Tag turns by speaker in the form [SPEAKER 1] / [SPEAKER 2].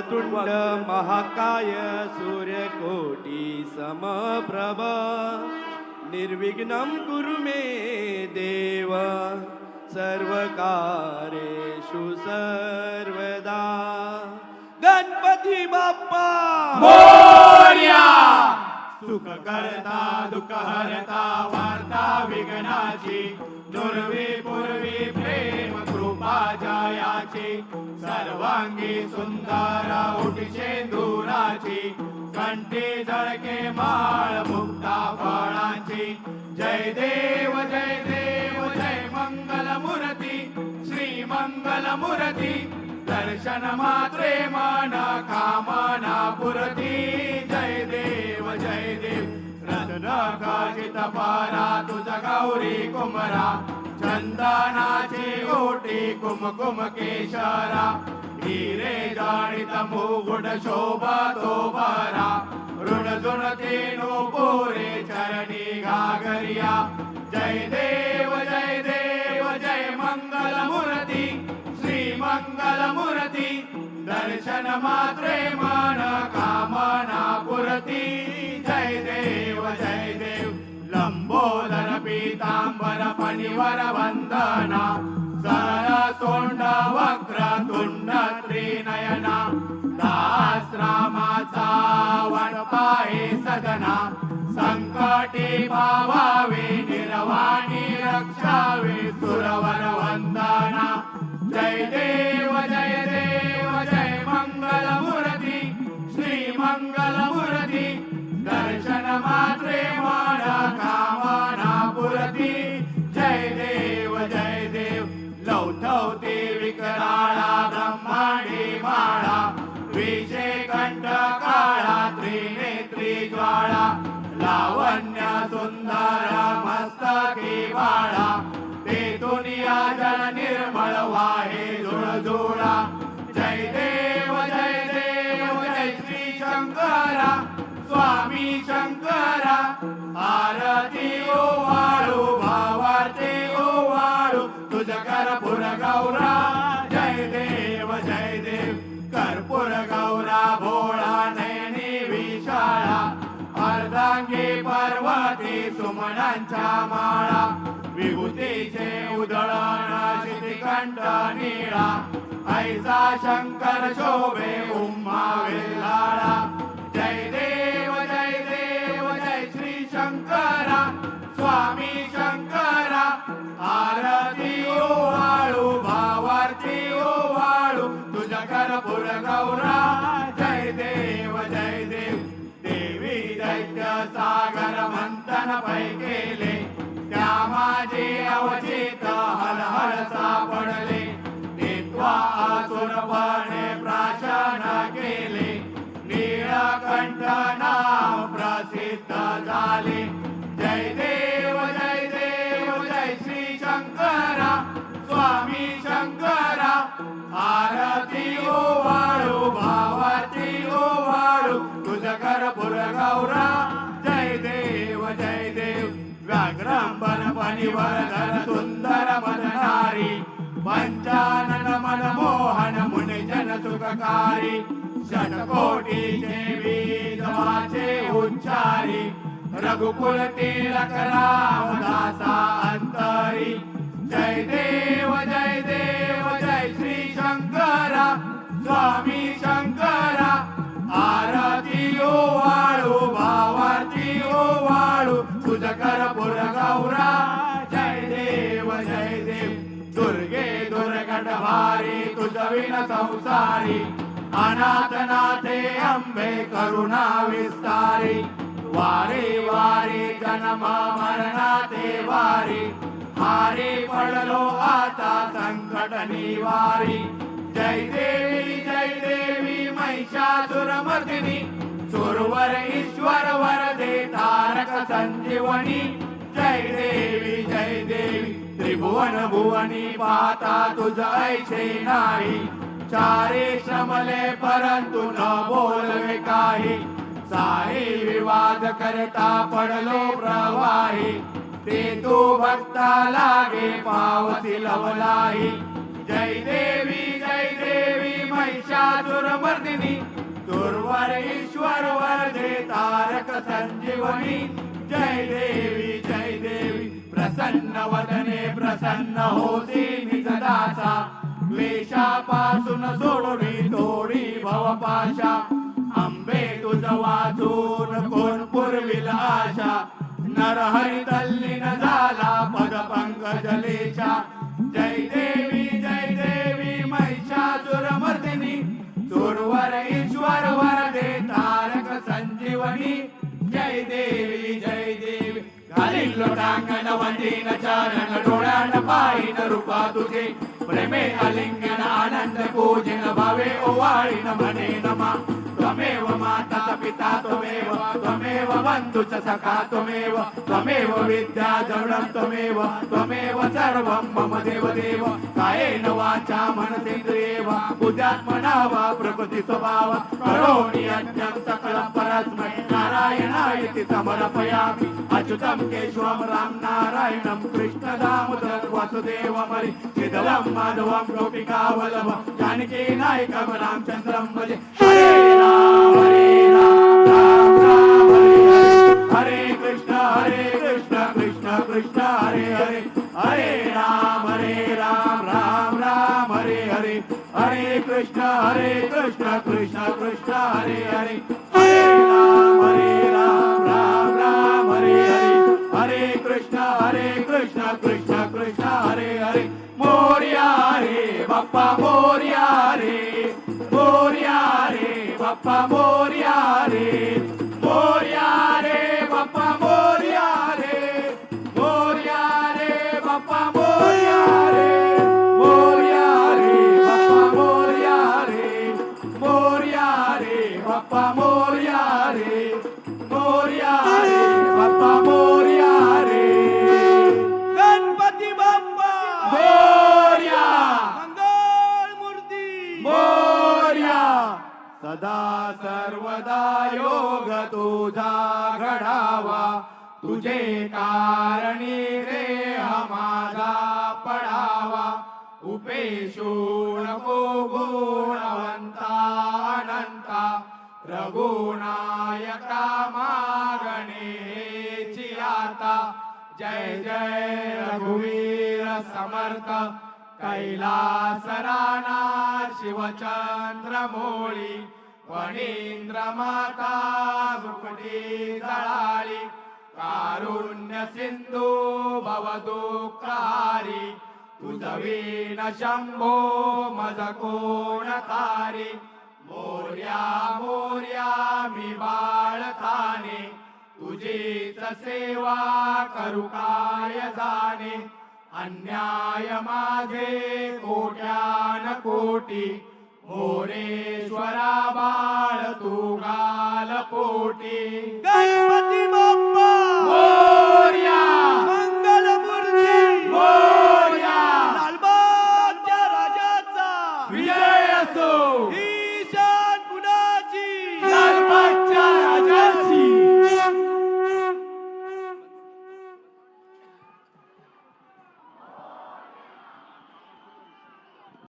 [SPEAKER 1] वक्रतुंड महाकाय सूर्यकोटी समप्रभ निर्विघ्नं कुरु मे देव सर्वकार्येषु सर्वदा. गणपती बाप्पा
[SPEAKER 2] मोरया. सुख करता दुःख हरता वार्ता विघ्नाची दुर्वी पूर्वी प्रेम कृपा जयाची सर्वांगी सुंदर उठचे दुराची कंठी झळके माळ मुक्ता फळांची. जय देव जय देव जय मंगल मूर्ती श्री मंगल मूर्ती दर्शन मात्रे मन कामना पुरती. जय देव जय देव रत्न खचित पारा तुझ गौरी कुमरा चंदनाची ओटी कुमकुम केशरा हिरे जाळीत मुगुड शोभा तो बरा ऋण जुणते नो पोरे चरणी घागरिया. जय देव जय देव जय मंगल मूर्ती श्री मंगल मूर्ती दर्शन मात्रे मन कामना पुरती. जय देव जय देव लंबोदर पीतांबर फणीवर वंदना सर सोंड वक्र तुंड त्रिनयना दासरामाचा वनपाहे सदना संकटी भावावे निर्वाणी रक्षावे सुरवर वंदना. जय देव जय देव जय मंगल मूर्ती श्री मंगल मूर्ती दर्शन मात्रे मन कामना पुरती. जय देव जय देव लौठवते विकराळा ब्रह्मांडी माळा विषे कंठ काळा त्रिनेत्री ज्वाळा लावण्य सुंदर मस्तकी बाळा तेथून या जल निर्मळ वाहे जुळजुळा. जय देव जय देव जय श्री शंकरा स्वामी शंकरा आरती ओवाळू भावार्ती ओवाळू तुझ कर्पूर गौरा. जय देव कर्पूर गौरा भोळा नयनी विशाळा अर्धांगी पर्वती सुमनांच्या माळा विभूतीचे उधळण शितिकंठ निळा ऐसा शंकर शोभे उम्मा वेल्हाळा. जय देव जय श्री शंकरा स्वामी शंकरा आरती ओवाळू भावार्ती ओवाळू तुझ कर्पूर गौरा. जय देव देवी दैत्य सागर मंथन पै केले त्या माझे अवचित हलहल सापडले तेत्वा असुरपणे प्राशन केले नीळकंठ नाव प्रसिद्ध झाले. जय देव जय श्री शंकरा स्वामी शंकरा आरती ओवाळू भावार्ती ओवाळू तुझ कर्पूर गौरा. जय देव व्याघ्रंबर फणीवर सुंदर मननारी पंचानन मनमोहन मुनिजन सुखकारी षटकोटीचे बीज वाचे उच्चारी रघुकुल तिलक रामदासा अंतरी. जय देव जय श्री शंकरा स्वामी शंकरा आरती ओवाळू भावार्ती ओवाळू तुझ कर्पूर गौरा. जय देव दुर्गे दुर्गट भारी तुझ विन संसारी अनाथनाथे अंबे करुणा विस्तारी वारी वारी जन्म मरणाते वारी हारी पडलो आता संकट निवारी. जय देवी महिषासुरमर्दिनी सुरवर ईश्वर वरदे तारक संजीवनी. जय देवी त्रिभुवन भुवनी पाहता तुझ ऐसे नाही चारे श्रमले परंतु न बोलवे काही साई विवाद करता पडलो प्रवाही ते तू भक्ता लागे पावती लवलाही. जय देवी महिषासुरमर्दिनी महिषासुरमर्दिनी दुर्वर ईश्वर वरदे तारक संजीवनी जय देवी प्रसन्न वदने प्रसन्न होती निजदासा क्लेशापासून सोडवी तोडी भवपाशा अंबे तुझ वाचून कोण पुरविल आशा नरहरी तल्लीन झाला पद पंकजलेशा जय देवी महिषासुरमर्दिनी दुर्वर ईश्वर वरदे तारक संजीवनी जय देवी घालील लोटांगण वंदीन चरण डोळ्यान पाहिन रूपा तुझे प्रेमे अलिंगन आनंद पूजन भावे ओवाळीन म्हणे नमा त्वमेव माता पिता त्वमेव बंधुच सखा त्वमेव विद्या जडं त्वमेव सर्वं मम देव कायेन वाचा मनसेंद्रियेव बुद्ध्यात्मना वा प्रकृती स्वभाव करोमि यज्ञं सकलं परस्मै नारायणायति समर्पयामि अच्युतं केशवं राम नारायणं कृष्ण दामोदरं वासुदेवं चिदलं माधवं गोपिकावल्लभं जानकी नायकं रामचन्द्रं भजे हरे राम राम राम हरे कृष्ण कृष्ण कृष्ण हरे हरे राम राम राम हरे कृष्ण कृष्ण कृष्ण हरे हरे राम राम हरे कृष्ण कृष्ण कृष्ण हरे मोरया रे बाप्पा मोरया रे बाप्पा मोरया रे बाप्पा मोरया रे बाप्पा मोरया रे बाप्पा मोरया रे बाप्पा मोरया रे
[SPEAKER 1] गणपती बाप्पा
[SPEAKER 2] मोरया
[SPEAKER 1] मंगल मूर्ती
[SPEAKER 2] मोरया सदा सर्वदा योग तुझा घडावा तुझे कारणी देह माझा पडावा उपेशो नको गुणवंता अनंता रघुनायका मागणेची आता जय जय रघुवीर समर्थ कैलास राणा शिवचंद्र मोळी फणींद्र माता मुकुटी जळाली कारुण्य सिंधू भवदुःखहारी तुझवीन शंभो मज कोण तारी मोर्या मी बाळताने तुझीच सेवा करू काय जाणे अन्याय माझे कोट्यान कोटी मोरेश्वरा बाळ तू गाल पोटी
[SPEAKER 1] गणपती बाप्पा
[SPEAKER 2] मोरया
[SPEAKER 1] मंगल मूर्ती
[SPEAKER 2] मोरया
[SPEAKER 1] लालबागच्या राजाचा
[SPEAKER 2] विजय असो
[SPEAKER 1] ही